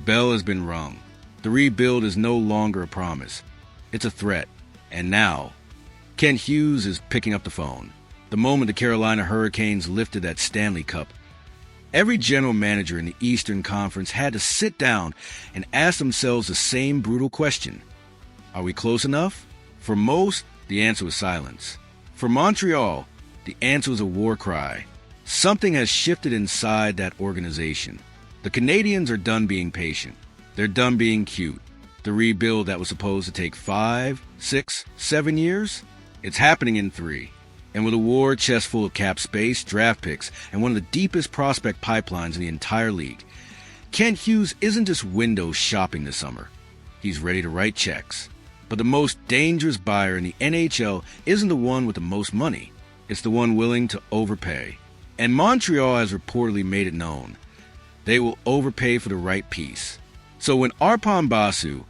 bell has been rung. The rebuild is no longer a promise. It's a threat. And now, Kent Hughes is picking up the phone. The moment the Carolina Hurricanes lifted that Stanley Cup, every general manager in the Eastern Conference had to sit down and ask themselves the same brutal question. Are we close enough? For most, the answer was silence. For Montreal, the answer was a war cry. Something has shifted inside that organization. The Canadiens are done being patient. They're done being cute. The rebuild that was supposed to take 5, 6, 7 years? It's happening in 3. And with a war chest full of cap space, draft picks, and one of the deepest prospect pipelines in the entire league, Kent Hughes isn't just window shopping this summer. He's ready to write checks. But the most dangerous buyer in the NHL isn't the one with the most money. It's the one willing to overpay. And Montreal has reportedly made it known. They will overpay for the right piece. So when Arpon Basu,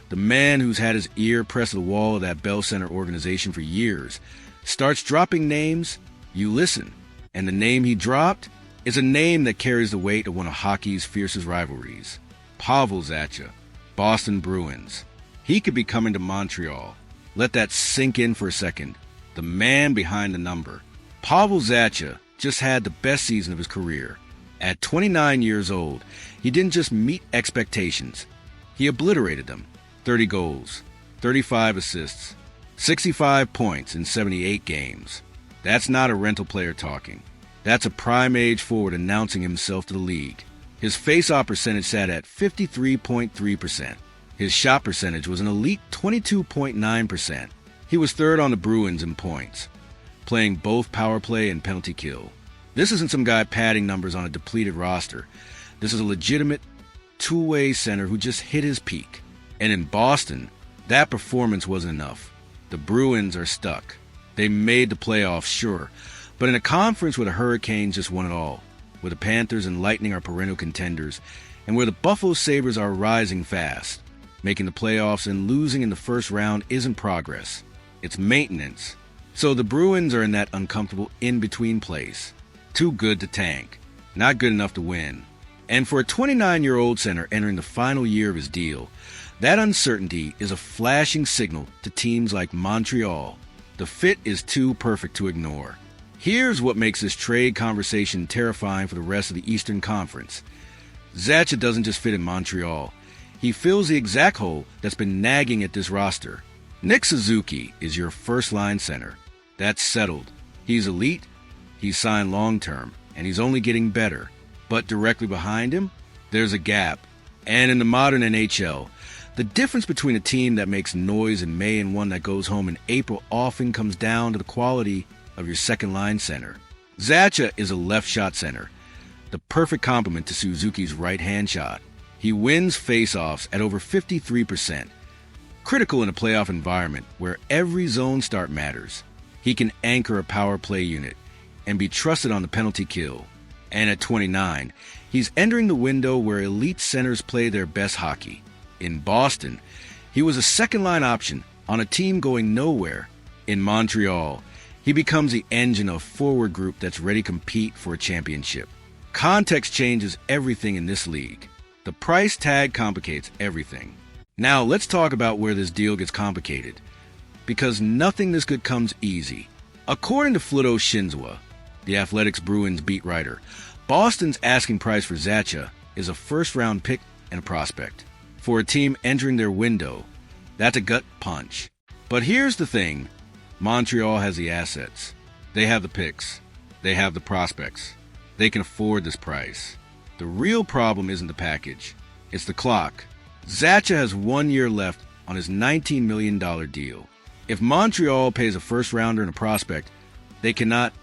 the man who's had his ear pressed to the wall of that Bell Center organization for years, starts dropping names, you listen. And the name he dropped is a name that carries the weight of one of hockey's fiercest rivalries. Pavel Zacha, Boston Bruins. He could be coming to Montreal. Let that sink in for a second. The man behind the number. Pavel Zacha just had the best season of his career. At 29 years old, he didn't just meet expectations. He obliterated them. 30 goals, 35 assists, 65 points in 78 games. That's not a rental player talking. That's a prime-age forward announcing himself to the league. His face-off percentage sat at 53.3%. His shot percentage was an elite 22.9%. He was third on the Bruins in points, playing both power play and penalty kill. This isn't some guy padding numbers on a depleted roster. This is a legitimate two-way center who just hit his peak. And in Boston, that performance wasn't enough. The Bruins are stuck. They made the playoffs, sure, but in a conference where the Hurricanes just won it all, where the Panthers and Lightning are perennial contenders, and where the Buffalo Sabres are rising fast. Making the playoffs and losing in the first round isn't progress. It's maintenance. So the Bruins are in that uncomfortable in-between place. Too good to tank. Not good enough to win. And for a 29-year-old center entering the final year of his deal, that uncertainty is a flashing signal to teams like Montreal. The fit is too perfect to ignore. Here's what makes this trade conversation terrifying for the rest of the Eastern Conference. Zacha doesn't just fit in Montreal. He fills the exact hole that's been nagging at this roster. Nick Suzuki is your first-line center. That's settled. He's elite, he's signed long-term, and he's only getting better. But directly behind him, there's a gap. And in the modern NHL, the difference between a team that makes noise in May and one that goes home in April often comes down to the quality of your second-line center. Zacha is a left-shot center, the perfect complement to Suzuki's right-hand shot. He wins face-offs at over 53%, critical in a playoff environment where every zone start matters. He can anchor a power play unit and be trusted on the penalty kill. And at 29, he's entering the window where elite centers play their best hockey. In Boston, he was a second-line option on a team going nowhere. In Montreal, he becomes the engine of a forward group that's ready to compete for a championship. Context changes everything in this league. The price tag complicates everything. Now let's talk about where this deal gets complicated. Because nothing this good comes easy. According to Fluto Shinzawa, the Athletics Bruins beat writer, Boston's asking price for Zacha is a first-round pick and a prospect. For a team entering their window, that's a gut punch. But here's the thing. Montreal has the assets. They have the picks. They have the prospects. They can afford this price. The real problem isn't the package. It's the clock. Zacha has 1 year left on his $19 million deal. If Montreal pays a first-rounder and a prospect, they cannot,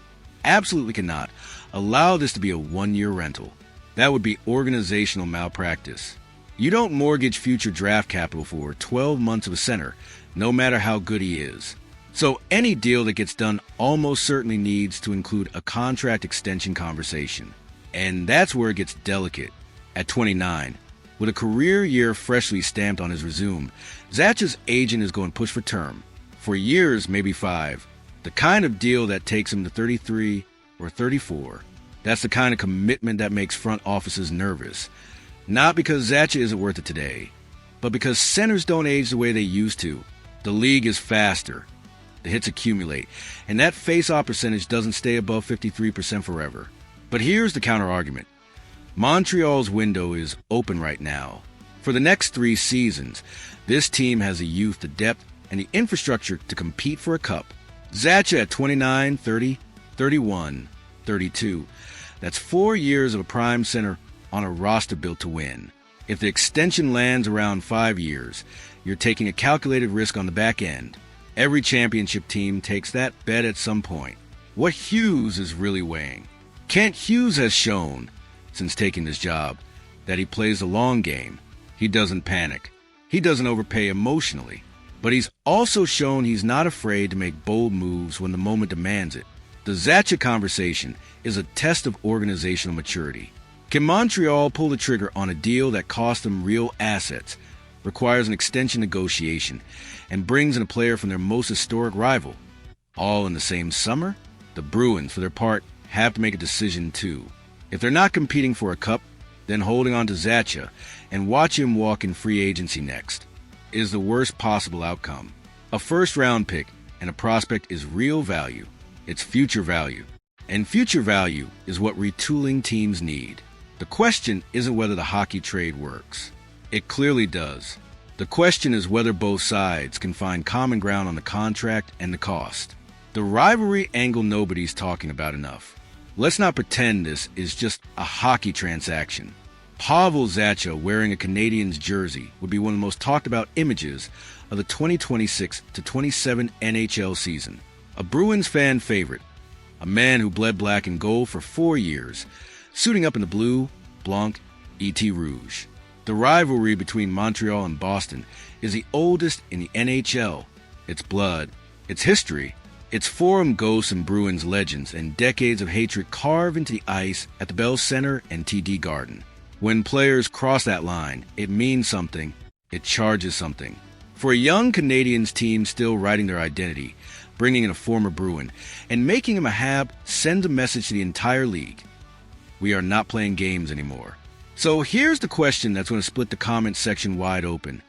absolutely cannot, allow this to be a 1-year rental. That would be organizational malpractice. You don't mortgage future draft capital for 12 months of a center, no matter how good he is. So any deal that gets done almost certainly needs to include a contract extension conversation. And that's where it gets delicate. At 29, with a career year freshly stamped on his resume, Zacha's agent is going to push for term. For years, maybe 5. The kind of deal that takes him to 33 or 34. That's the kind of commitment that makes front offices nervous. Not because Zacha isn't worth it today, but because centers don't age the way they used to. The league is faster. The hits accumulate, and that face-off percentage doesn't stay above 53% forever. But here's the counter-argument. Montreal's window is open right now. For the next 3 seasons, this team has the youth, the depth, and the infrastructure to compete for a cup. Zacha at 29, 30, 31, 32. That's 4 years of a prime center on a roster built to win. If the extension lands around 5 years, you're taking a calculated risk on the back end. Every championship team takes that bet at some point. What Hughes is really weighing. Kent Hughes has shown, since taking this job, that he plays the long game. He doesn't panic. He doesn't overpay emotionally. But he's also shown he's not afraid to make bold moves when the moment demands it. The Zacha conversation is a test of organizational maturity. Can Montreal pull the trigger on a deal that costs them real assets, requires an extension negotiation, and brings in a player from their most historic rival? All in the same summer? The Bruins, for their part, have to make a decision too. If they're not competing for a cup, then holding on to Zacha and watch him walk in free agency next is the worst possible outcome. A first-round pick and a prospect is real value. It's future value. And future value is what retooling teams need. The question isn't whether the hockey trade works. It clearly does. The question is whether both sides can find common ground on the contract and the cost. The rivalry angle nobody's talking about enough. Let's not pretend this is just a hockey transaction. Pavel Zacha wearing a Canadiens jersey would be one of the most talked about images of the 2026-27 NHL season. A Bruins fan favorite, a man who bled black and gold for 4 years, suiting up in the blue, blanc, et rouge. The rivalry between Montreal and Boston is the oldest in the NHL. Its blood, its history, its forum ghosts and Bruins legends, and decades of hatred carved into the ice at the Bell Center and TD Garden. When players cross that line, it means something. It charges something. For a young Canadiens team still writing their identity, bringing in a former Bruin, and making him a Hab sends a message to the entire league. We are not playing games anymore. So here's the question that's going to split the comment section wide open.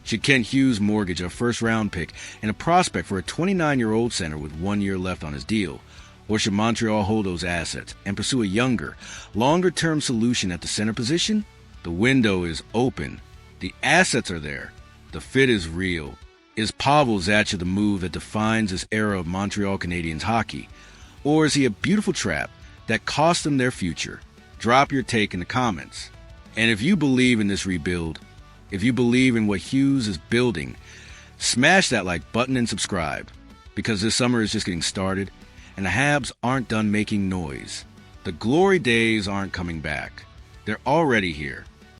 Should Kent Hughes mortgage a first-round pick and a prospect for a 29-year-old center with 1 year left on his deal? Or should Montreal hold those assets and pursue a younger, longer-term solution at the center position? The window is open. The assets are there. The fit is real. Is Pavel Zacha the move that defines this era of Montreal Canadiens hockey? Or is he a beautiful trap that costs them their future? Drop your take in the comments. And if you believe in this rebuild, if you believe in what Hughes is building, smash that like button and subscribe, because this summer is just getting started, and the Habs aren't done making noise. The glory days aren't coming back. They're already here.